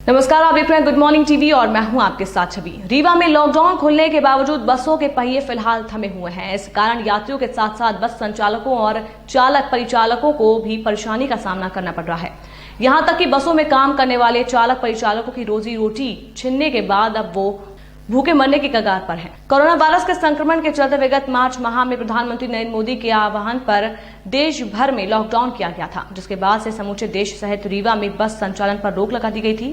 नमस्कार, आप देख रहे हैं गुड मॉर्निंग टीवी और मैं हूं आपके साथ छवि। रीवा में लॉकडाउन खुलने के बावजूद बसों के पहिए फिलहाल थमे हुए हैं। इस कारण यात्रियों के साथ साथ बस संचालकों और चालक परिचालकों को भी परेशानी का सामना करना पड़ रहा है। यहां तक कि बसों में काम करने वाले चालक परिचालकों की रोजी रोटी छिनने के बाद अब वो भूखे मरने की कगार पर है। कोरोना वायरस के संक्रमण के चलते विगत मार्च माह में प्रधानमंत्री नरेंद्र मोदी के आह्वान पर देश भर में लॉकडाउन किया गया था, जिसके बाद से समूचे देश सहित रीवा में बस संचालन पर रोक लगा दी गई थी।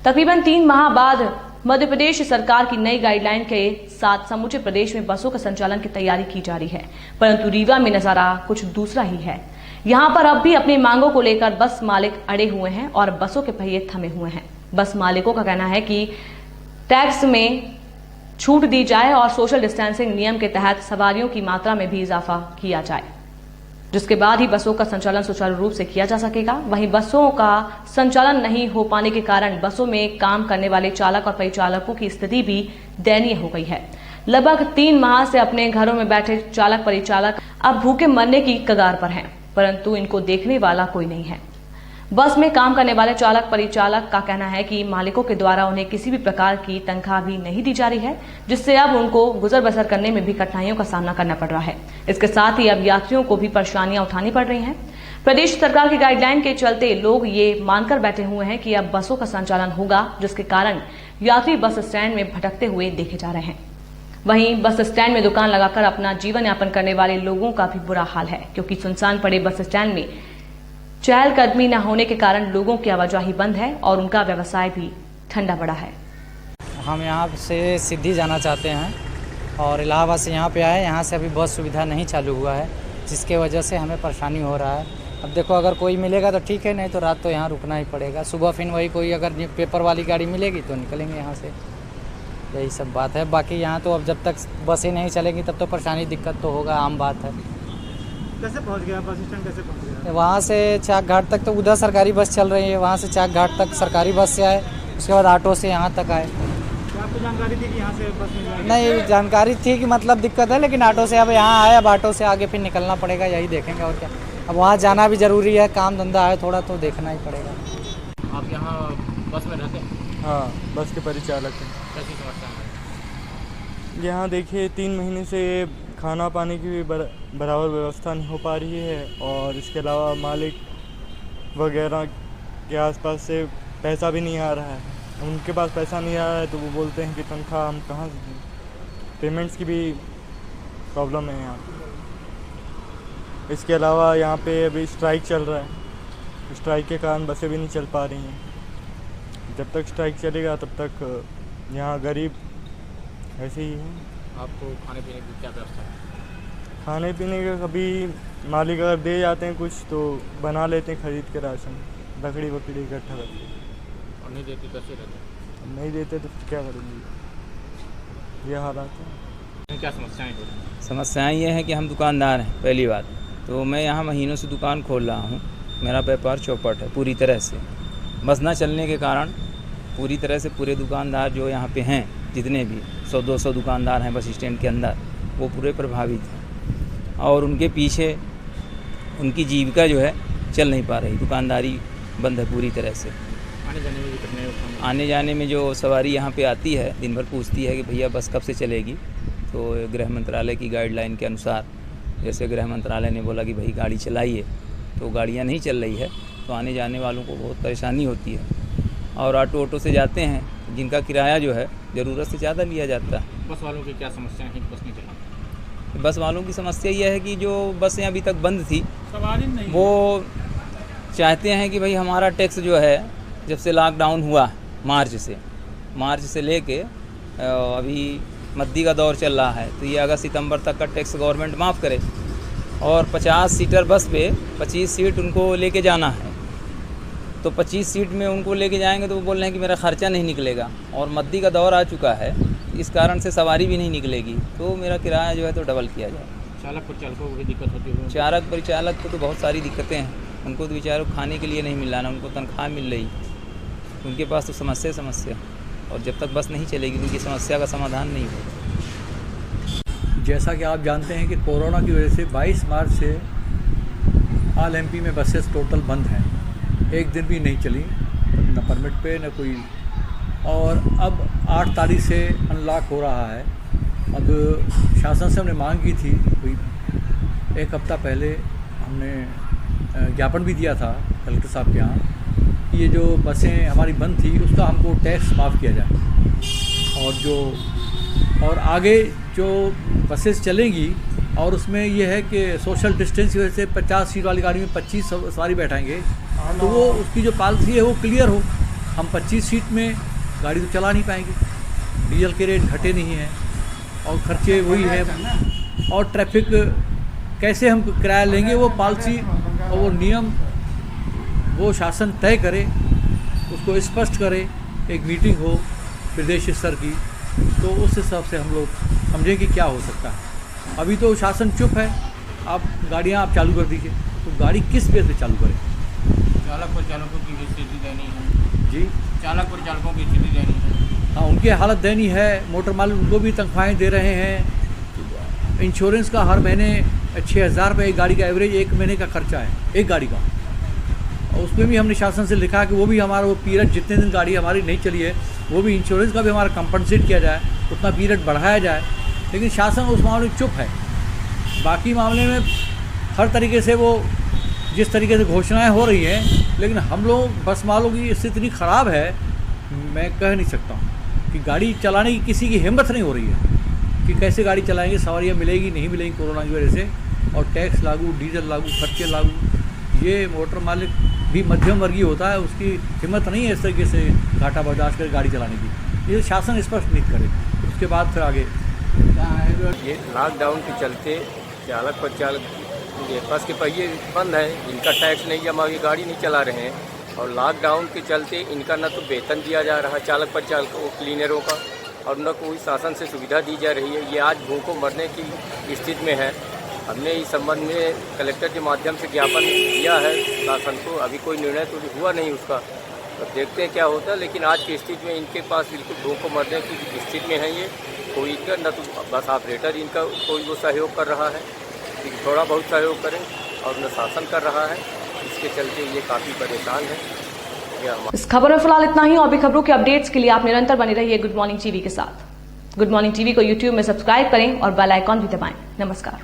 तकरीबन 3 माह बाद मध्य प्रदेश सरकार की नई गाइडलाइन के साथ समूचे प्रदेश में बसों के संचालन की तैयारी की जा रही है, परंतु रीवा में नजारा कुछ दूसरा ही है। यहां पर अब भी अपनी मांगों को लेकर बस मालिक अड़े हुए हैं और बसों के पहिए थमे हुए हैं। बस मालिकों का कहना है कि टैक्स में छूट दी जाए और सोशल डिस्टेंसिंग नियम के तहत सवारियों की मात्रा में भी इजाफा किया जाए, जिसके बाद ही बसों का संचालन सुचारू रूप से किया जा सकेगा। वहीं बसों का संचालन नहीं हो पाने के कारण बसों में काम करने वाले चालक और परिचालकों की स्थिति भी दयनीय हो गई है। लगभग 3 माह से अपने घरों में बैठे चालक परिचालक अब भूखे मरने की कगार पर हैं, परंतु इनको देखने वाला कोई नहीं है। बस में काम करने वाले चालक परिचालक का कहना है कि मालिकों के द्वारा उन्हें किसी भी प्रकार की तनख्वाह भी नहीं दी जा रही है, जिससे अब उनको गुजर बसर करने में भी कठिनाइयों का सामना करना पड़ रहा है। इसके साथ ही अब यात्रियों को भी परेशानियां उठानी पड़ रही हैं। प्रदेश सरकार की गाइडलाइन के चलते लोग ये मानकर बैठे हुए हैं कि अब बसों का संचालन होगा, जिसके कारण यात्री बस स्टैंड में भटकते हुए देखे जा रहे हैं। वहीं बस स्टैंड में दुकान लगाकर अपना जीवन यापन करने वाले लोगों का भी बुरा हाल है, क्योंकि सुनसान पड़े बस स्टैंड में चहलकदमी न होने के कारण लोगों की आवाजाही बंद है और उनका व्यवसाय भी ठंडा पड़ा है। हम यहाँ से सिद्धि जाना चाहते हैं और इलाहाबाद से यहाँ पे आए। यहाँ से अभी बस सुविधा नहीं चालू हुआ है, जिसके वजह से हमें परेशानी हो रहा है। अब देखो, अगर कोई मिलेगा तो ठीक है, नहीं तो रात तो यहाँ रुकना ही पड़ेगा। सुबह फिर वही कोई अगर पेपर वाली गाड़ी मिलेगी तो निकलेंगे यहाँ से। यही सब बात है। बाकी यहाँ तो अब जब तक बसें नहीं चलेंगी तब तो परेशानी दिक्कत तो होगा, आम बात है। कैसे पहुंच गया बस स्टैंड? कैसे पहुंच गया? वहाँ से चाक घाट तक तो उधर सरकारी बस चल रही है, वहाँ से चाक घाट तक सरकारी बस से आए, उसके बाद ऑटो से यहाँ तक आए। क्या आपको जानकारी थी कि यहाँ से बस मिल जाएगी? नहीं जानकारी थी कि मतलब दिक्कत है, लेकिन ऑटो से अब यहाँ आए। अब ऑटो से आगे फिर निकलना पड़ेगा, यही देखेंगे और क्या। अब वहाँ जाना भी ज़रूरी है, काम धंधा है थोड़ा, तो देखना ही पड़ेगा। आप यहाँ बस में रहते हैं? हाँ, बस के परिचालक हैं। कैसी समस्या है? यहाँ देखिए 3 महीने से खाना पानी की भी बराबर व्यवस्था नहीं हो पा रही है, और इसके अलावा मालिक वगैरह के आसपास से पैसा भी नहीं आ रहा है। उनके पास पैसा नहीं आ रहा है तो वो बोलते हैं कि तनख्वाह हम कहाँ से दें। पेमेंट्स की भी प्रॉब्लम है यहाँ। इसके अलावा यहाँ पे अभी स्ट्राइक चल रहा है, स्ट्राइक के कारण बसें भी नहीं चल पा रही हैं। जब तक स्ट्राइक चलेगा तब तक यहाँ गरीब ऐसे ही है। आपको खाने पीने की क्या व्यवस्था है? खाने पीने का कभी मालिक अगर दे जाते हैं कुछ तो बना लेते हैं खरीद के राशन, लकड़ी वकड़ी इकट्ठा करके। और नहीं देती कैसे रहते? नहीं देते तो फिर क्या करेंगे, ये हालात है। क्या समस्याएं हो रही हैं? समस्याएं ये हैं कि हम दुकानदार हैं। पहली बात तो मैं यहाँ महीनों से दुकान खोल रहा हूँ, मेरा व्यापार चौपट है पूरी तरह से। बस ना चलने के कारण पूरी तरह से पूरे दुकानदार जो यहाँ पे हैं, जितने भी 100-200 दुकानदार हैं बस स्टैंड के अंदर, वो पूरे प्रभावित हैं और उनके पीछे उनकी जीविका जो है चल नहीं पा रही। दुकानदारी बंद है पूरी तरह से। आने जाने में भी कठिनाई? आने जाने में जो सवारी यहाँ पे आती है दिन भर पूछती है कि भैया बस कब से चलेगी, तो गृह मंत्रालय की गाइडलाइन के अनुसार, जैसे गृह मंत्रालय ने बोला कि भाई गाड़ी चलाइए, तो गाड़ियाँ नहीं चल रही है, तो आने जाने वालों को बहुत परेशानी होती है। और ऑटो से जाते हैं जिनका किराया जो है ज़रूरत से ज़्यादा लिया जाता है। बस वालों की क्या समस्याएं हैं? बस नहीं चला? बस वालों की समस्या यह है कि जो बसें अभी तक बंद थी, सवारी नहीं, वो चाहते हैं कि भाई हमारा टैक्स जो है, जब से लॉकडाउन हुआ मार्च से लेके अभी मद्दी का दौर चल रहा है, तो ये अगस्त सितंबर तक का टैक्स गवर्नमेंट माफ़ करे और 50 सीटर बस पे 25 सीट उनको लेके जाना है। तो 25 सीट में उनको लेके जाएंगे तो वो बोल रहे हैं कि मेरा खर्चा नहीं निकलेगा, और मद्दी का दौर आ चुका है, इस कारण से सवारी भी नहीं निकलेगी, तो मेरा किराया जो है तो डबल किया जाए। चालक परिचालकों को भी दिक्कत होती है? चालक परिचालक को तो बहुत सारी दिक्कतें हैं, उनको तो बेचारों को खाने के लिए नहीं मिल रहा ना, उनको तनख्वाह मिल रही, उनके पास तो समस्या, और जब तक बस नहीं चलेगी उनकी समस्या का समाधान नहीं होगा। जैसा कि आप जानते हैं कि कोरोना की वजह से 22 मार्च से ऑल एमपी में बसेस टोटल बंद हैं, एक दिन भी नहीं चली। न परमिट पे न कोई। और अब 8 तारीख से अनलॉक हो रहा है। अब शासन से हमने मांग की थी, कोई 1 हफ्ता पहले हमने ज्ञापन भी दिया था कलेक्टर साहब के यहाँ कि ये जो बसें हमारी बंद थी उसका हमको टैक्स माफ़ किया जाए, और आगे जो बसेस चलेंगी और उसमें ये है कि सोशल डिस्टेंस की वजह से 50 सीट वाली गाड़ी में 25 सवारी बैठाएंगे, तो वो उसकी जो पॉलिसी है वो क्लियर हो। हम 25 सीट में गाड़ी तो चला नहीं पाएंगे, डीजल के रेट घटे नहीं हैं और खर्चे वही है, और ट्रैफिक कैसे हम किराया लेंगे वो पॉलिसी और वो नियम वो शासन तय करे, उसको स्पष्ट करे। एक मीटिंग हो प्रदेश स्तर की, तो उस हिसाब से हम लोग समझें कि क्या हो सकता है। अभी तो शासन चुप है, आप गाड़ियाँ आप चालू कर दीजिए, तो गाड़ी किस बेस पे चालू करें? चालक परिचालकों की स्थिति दयनीय है जी, चालक परिचालकों की स्थिति दयनीय है। हाँ, उनकी हालत दयनीय है। मोटर मालिक उनको भी तनख्वाहें दे रहे हैं। इंश्योरेंस का हर महीने 6,000 रुपये एक गाड़ी का एवरेज 1 महीने का खर्चा है, एक गाड़ी का। और उसमें भी हमने शासन से लिखा कि वो भी हमारा वो पीरियड जितने दिन गाड़ी हमारी नहीं चली है वो भी इंश्योरेंस का भी हमारा कंपनसेट किया जाए, उतना पीरियड बढ़ाया जाए। लेकिन शासन उस मामले में चुप है। बाकी मामले में हर तरीके से वो जिस तरीके से घोषणाएं हो रही हैं, लेकिन हम लोग बस वालों की स्थिति इतनी ख़राब है, मैं कह नहीं सकता हूँ कि गाड़ी चलाने की किसी की हिम्मत नहीं हो रही है कि कैसे गाड़ी चलाएंगे, सवारियाँ मिलेगी नहीं मिलेंगी कोरोना की वजह से, और टैक्स लागू, डीजल लागू, खर्चे लागू। ये मोटर मालिक भी मध्यम वर्गीय होता है, उसकी हिम्मत नहीं है इस तरीके से घाटा बर्दाश्त कर गाड़ी चलाने की। ये शासन स्पष्ट नहीं करे, उसके बाद फिर आगे। ये लॉकडाउन के चलते चालक परिचालक ये बस के पहिए बंद है, इनका टैक्स नहीं जमा, ये गाड़ी नहीं चला रहे हैं, और लॉकडाउन के चलते इनका न तो वेतन दिया जा रहा चालक परिचालकों क्लीनरों का, और न कोई शासन से सुविधा दी जा रही है। ये आज भूखों मरने की स्थिति में है। हमने इस संबंध में कलेक्टर के माध्यम से ज्ञापन दिया है शासन को, अभी कोई निर्णय तो हुआ नहीं उसका, तो देखते हैं क्या होता है। लेकिन आज की स्थिति में इनके पास बिल्कुल भूखों मरने की स्थिति में है। ये कोई इनका न तो बस ऑपरेटर इनका कोई वो सहयोग कर रहा है कि थोड़ा बहुत सहयोग करें, और न शासन कर रहा है। इसके चलते ये काफ़ी परेशान है। इस खबर में फिलहाल इतना ही, और भी खबरों के अपडेट्स के लिए आप निरंतर बने रहिए गुड मॉर्निंग टीवी के साथ। गुड मॉर्निंग टीवी को यूट्यूब में सब्सक्राइब करें और बेल आइकॉन भी दबाएं। नमस्कार।